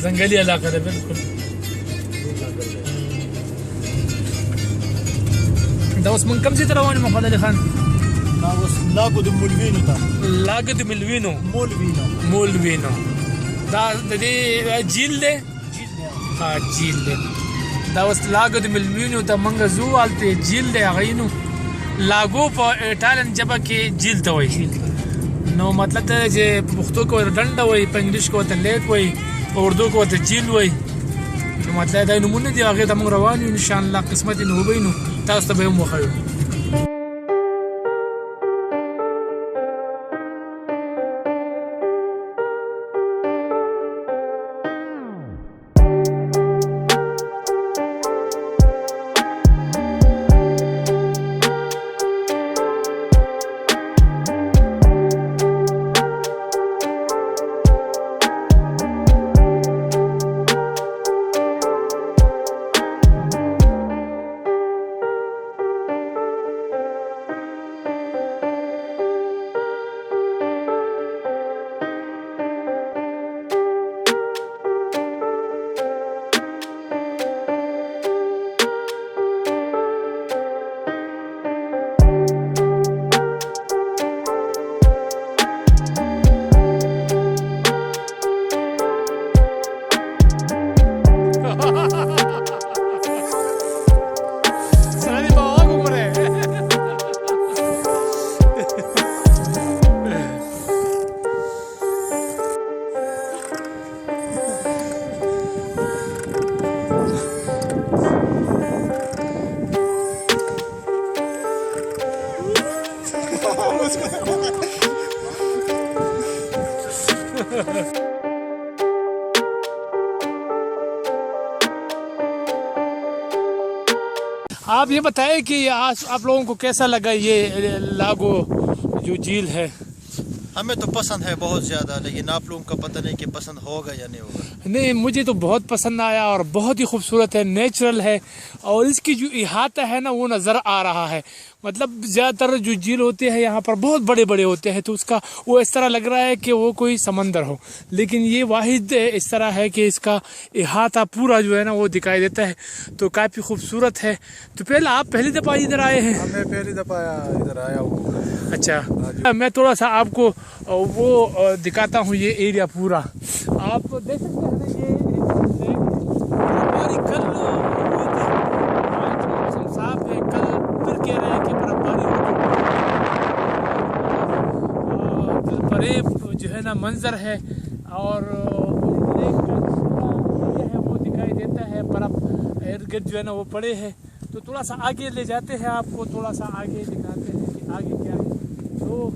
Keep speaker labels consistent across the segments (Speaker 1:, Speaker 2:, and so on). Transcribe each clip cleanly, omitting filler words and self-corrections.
Speaker 1: जंगली इलाका है बिल्कुल। ده اوس من کوم ځای ته روان یو محمد علي خان؟
Speaker 2: دا اوس لاګو د مولوینو ته.
Speaker 1: لاګو د مولوینو.
Speaker 2: مولوینو
Speaker 1: دا د دې جیل دی. ها جیل دی. دا اوس لاګو د مولوینو ته منګه زو آلته جیل دی غینو. لاګو په ایټالین ژبه کې جیل ته وایي. نو مطلب ته چې په پښتو کې ډنډه وایي، په انګلیش کې ورته لیک وایي، په اردو کې ورته جیل وایي. نو مطلب دا نمونه دي، هغې ته موږ روان یو ان شاء الله قسمت یې نو وبینو، تاسو ته به هم وښیو. आप ये बताएं कि आज आप लोगों को कैसा लगा ये लागो जो झील है?
Speaker 2: हमें तो पसंद है बहुत ज़्यादा, लेकिन आप लोगों का पता नहीं कि पसंद होगा या नहीं होगा।
Speaker 1: नहीं, मुझे तो बहुत पसंद आया और बहुत ही खूबसूरत है, नेचुरल है और इसकी जो इहाता है ना वो नज़र आ रहा है। मतलब ज़्यादातर जो झील होते हैं यहाँ पर बहुत बड़े बड़े होते हैं, तो उसका वो इस तरह लग रहा है कि वो कोई समंदर हो, लेकिन ये वाहिद इस तरह है कि इसका इहाता पूरा जो है ना वो दिखाई देता है, तो काफ़ी खूबसूरत है। तो पहले आप पहली दफ़ा इधर आए हैं?
Speaker 2: मैं पहली दफ़ा इधर आया हूँ।
Speaker 1: अच्छा, मैं थोड़ा सा आपको वो दिखाता हूँ ये एरिया पूरा। आप देख सकते हैं ना ये हमारी कल आज मौसम साफ है, कल फिर कह रहे हैं कि बर्फबारी होगी। दिलफरेब जो है ना मंजर है और लेक का है वो दिखाई देता है, बर्फ इर्द गिर्द जो है ना वो पड़े हैं। तो थोड़ा सा आगे ले जाते हैं आपको, थोड़ा सा आगे दिखाते हैं कि आगे क्या है। तो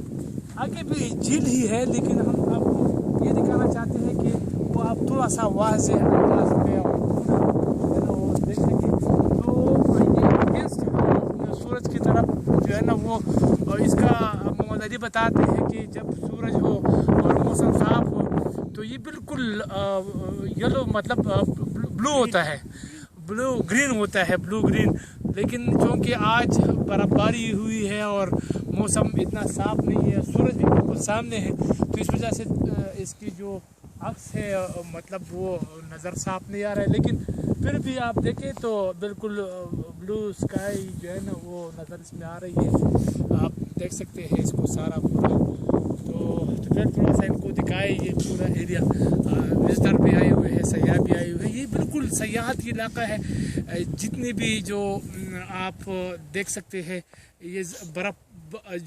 Speaker 1: आगे भी झील ही है, लेकिन हम आपको ये दिखाना चाहते हैं कि वो आप थोड़ा सा वाज़ेह अंदाज में वो देख सकें। तो ये अगेंस्ट सूरज की तरफ जो है ना वो इसका मोहम्मद अली बताते हैं कि जब सूरज हो और मौसम साफ हो तो ये बिल्कुल येलो मतलब ब्लू होता है, ब्लू ग्रीन होता है, ब्लू ग्रीन। लेकिन क्योंकि आज बर्फबारी हुई है और मौसम इतना साफ नहीं है, सूरज भी बिल्कुल सामने है, तो इस वजह से इसकी जो अक्स है मतलब वो नज़र साफ नहीं आ रहा है। लेकिन फिर भी आप देखें तो बिल्कुल ब्लू स्काई जो है ना वो नज़र इसमें आ रही है। आप देख सकते हैं इसको सारा पूरा। तो फिर थोड़ा सा इनको दिखाए ये पूरा एरिया। विजिटर भी आए हुए हैं, सयाह भी आए हुए हैं। ये बिल्कुल सयाहती इलाका है। जितने भी जो आप देख सकते हैं ये बर्फ़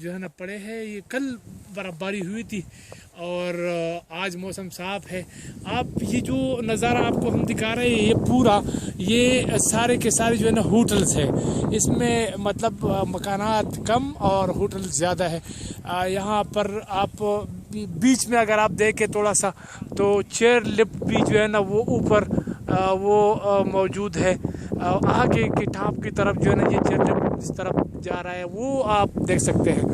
Speaker 1: जो है ना पड़े हैं, ये कल बर्फबारी हुई थी और आज मौसम साफ है। आप ये जो नज़ारा आपको हम दिखा रहे हैं ये पूरा ये सारे के सारे जो है ना होटल्स है, इसमें मतलब मकानात कम और होटल ज़्यादा है। यहाँ पर आप बीच में अगर आप देखें थोड़ा सा तो चेयर लिफ्ट भी जो है ना वो ऊपर वो मौजूद है। आगे की टॉप की तरफ जो है ना ये चेयर लिफ्ट जिस तरफ जा रहा है वो आप देख सकते हैं।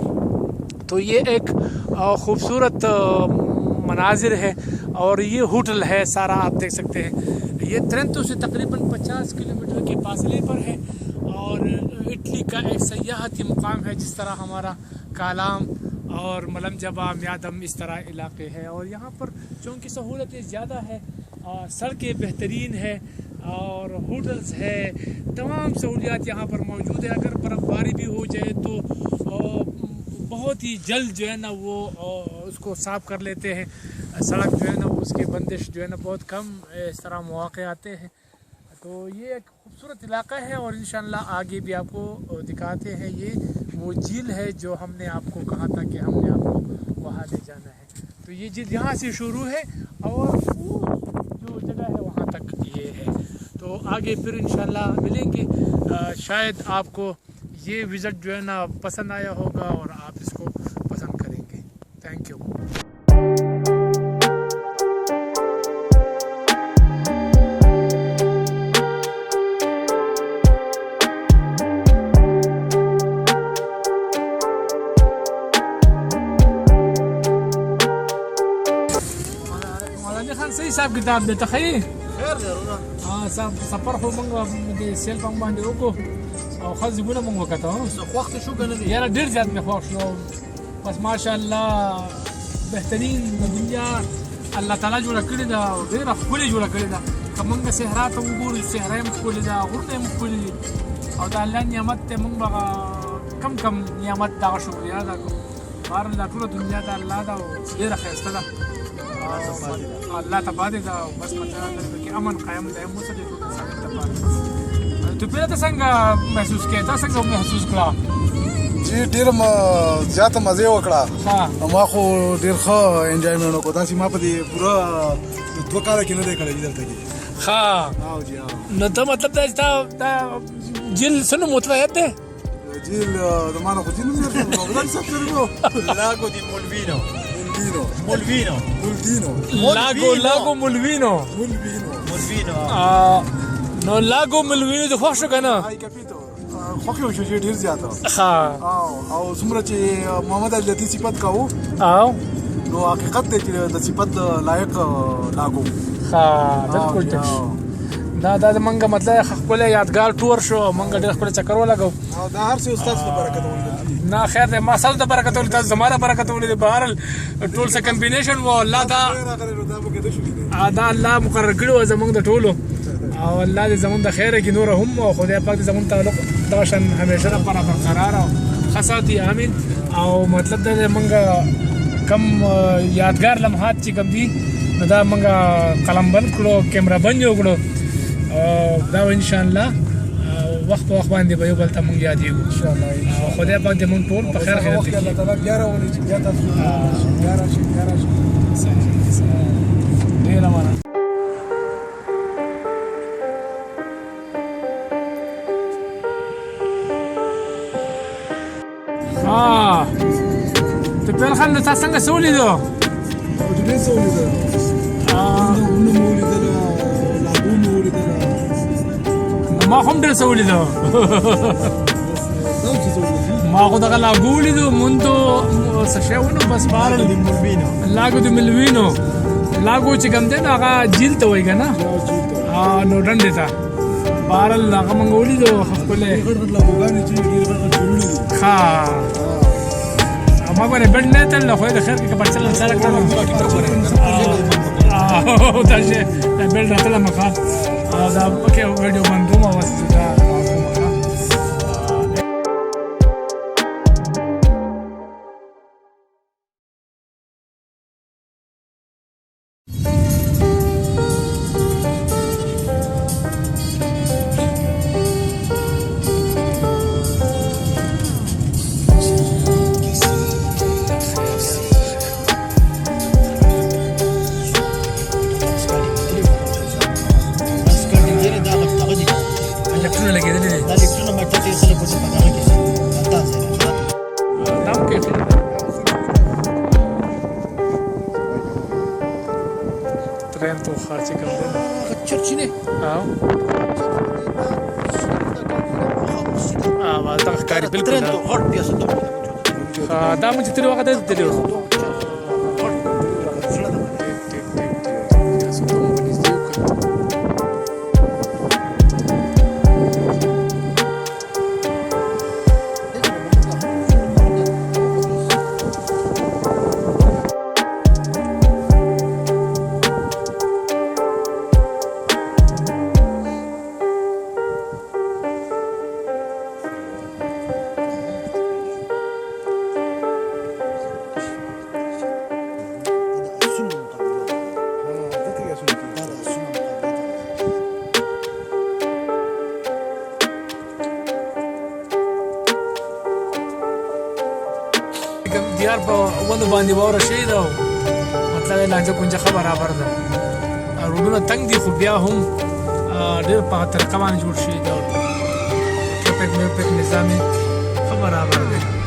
Speaker 1: तो ये एक खूबसूरत मनाजिर है और ये होटल है सारा आप देख सकते हैं। ये ट्रेंटो से तकरीबन 50 किलोमीटर के फासले पर है और इटली का एक सयाहती मुकाम है, जिस तरह हमारा कालाम और मलम जबा म्यादम इस तरह इलाके हैं। और यहाँ पर चूँकि सहूलतें ज़्यादा है, सड़कें बेहतरीन है और होटल्स है, तमाम सहूलियात यहाँ पर मौजूद है। अगर बर्फ़बारी भी हो जाए तो बहुत ही जल्द जो है ना वो उसको साफ़ कर लेते हैं। सड़क जो है ना उसके बंदिश जो है ना बहुत कम इस तरह मौके आते हैं। तो ये एक खूबसूरत इलाका है और इंशाअल्लाह आगे भी आपको दिखाते हैं। ये वो झील है जो हमने आपको कहा था कि हमने आपको वहाँ ले जाना है। तो ये झील यहाँ से शुरू है और जो जगह है वहाँ तक ये है। तो आगे फिर इंशाअल्लाह मिलेंगे। शायद आपको ये विज़िट जो है ना पसंद आया होगा और आप इसको पसंद करेंगे। Thank you. सही हिसाब किताब दे तखई
Speaker 2: خير غيرنا
Speaker 1: हाँ सब सफर हो मंगवा सेल पंग बांधे ओको और खास गुना मंगवा का था
Speaker 2: وقت شو كان دي
Speaker 1: यार ढेर ज्यादा में खुश लो बस माशाअल्लाह बेहतरीन दुनिया अल्लाह ताला जो रखड़ी दा ढेर खुली जो रखड़ी दा कमंग सहरा तो वगूर सहरा में खुली दा गुरते में खुली और दा अल्लाह नियामत ते मंग बगा कम कम नियामत दा शुक्रिया दा बार दा पूरा दुनिया दा अल्लाह दा ढेर खैस्ता दा अल्लाह तबादे दा बस मतलब कि अमन कायम दा मुझे तो साबित तबादे तो पहले तो संग महसूस किया था संग महसूस करा
Speaker 3: چې ډیر زیاته مزه وکړه
Speaker 1: ها
Speaker 3: ما خو ډیر ښه انجوایمنټ وکړ داسې ما په دې پوره 2 کاله کې نه دی کړی دلته کې
Speaker 1: ها
Speaker 3: جی
Speaker 1: نو ته مطلب دا جیل سنو متوایت ده
Speaker 3: جیل د مانو خو جیل نه دی نو بلان څه کړو
Speaker 2: لاغو دي مولفينو
Speaker 3: مولدینو
Speaker 2: مولفينو
Speaker 1: لاگو مولوینو
Speaker 2: مولفينو
Speaker 1: نو لاگو مولوینو د خوښ شو کنه
Speaker 3: هاي کپیټو خو خو شو ډیر زیاته
Speaker 1: ها
Speaker 3: او څومره چې محمد علي لطیف صفات کاو
Speaker 1: او
Speaker 3: نو حقیقت ته د صفات لایق لاګو
Speaker 1: ها بالکل ټیک دا منګه مطلب خپل یادګار ټور شو منګه ډېر خپل چکر ولګو
Speaker 3: دا هر څه استاد په برکت ولګي
Speaker 1: نه خیر ده ما سره د برکت ولې تاسو زماره برکت ولې بهر ټول څه کمبینیشن و الله دا الله مقرر کړو زمونږ د ټولو او الله دې زمونږ د خیره کې نور هم او خدای پاک دې زمونږ تعلق دا شان همیشه لپاره برقرار او خاصاتي امين او مطلب دا منګه کم یادګار لمحات چې کم دي دا منګه قلم بند کړو کیمرا بند یو کړو دا ان شاء الله وخت په وخت باندې به یو بل ته مونږ یادېږو ان شاء الله خدای پاک دې مونږ ټول په خیر خیر کې
Speaker 3: الله تعالی بیا راولي چې بیا تاسو بیا راشي
Speaker 1: ډېره مننه ته پیل خان تاسو څنګه سولې دو
Speaker 3: او دې سولې ده نو مولې ده لاګو مولې ده
Speaker 1: ما هم ډېر سولې دو ما خو دغه لاګو لیدو مونږ څه شی ونه بس بار لاګو د ملوینو لاګو چې کوم دی هغه جیل ته وایي کنه نو ډنډې ته بهرحال هغه موږ ولیدو خپلې ښه ما باندې بند نه تلل خو د خیر کې کبر چلن سره کړم دا چې بل راتله مخه دا پکې ویډیو باندې ما واسطه دا ट्रेन तो खर्च कर देना
Speaker 2: चर्चने
Speaker 1: आवाज तक कारी बिल्कुल
Speaker 2: ट्रेन तो हॉट पिया सो
Speaker 1: دا مو چې تر وخت ته تلو یار په ونو باندې واوره شوې ده او مطلب یې لانجه کونجه ښه برابر ده. روډونه تنګ دي خو بیا هم ډېر په طریقه باندې جوړ شوي دي او ټرافیک نظام یې ښه برابر دی.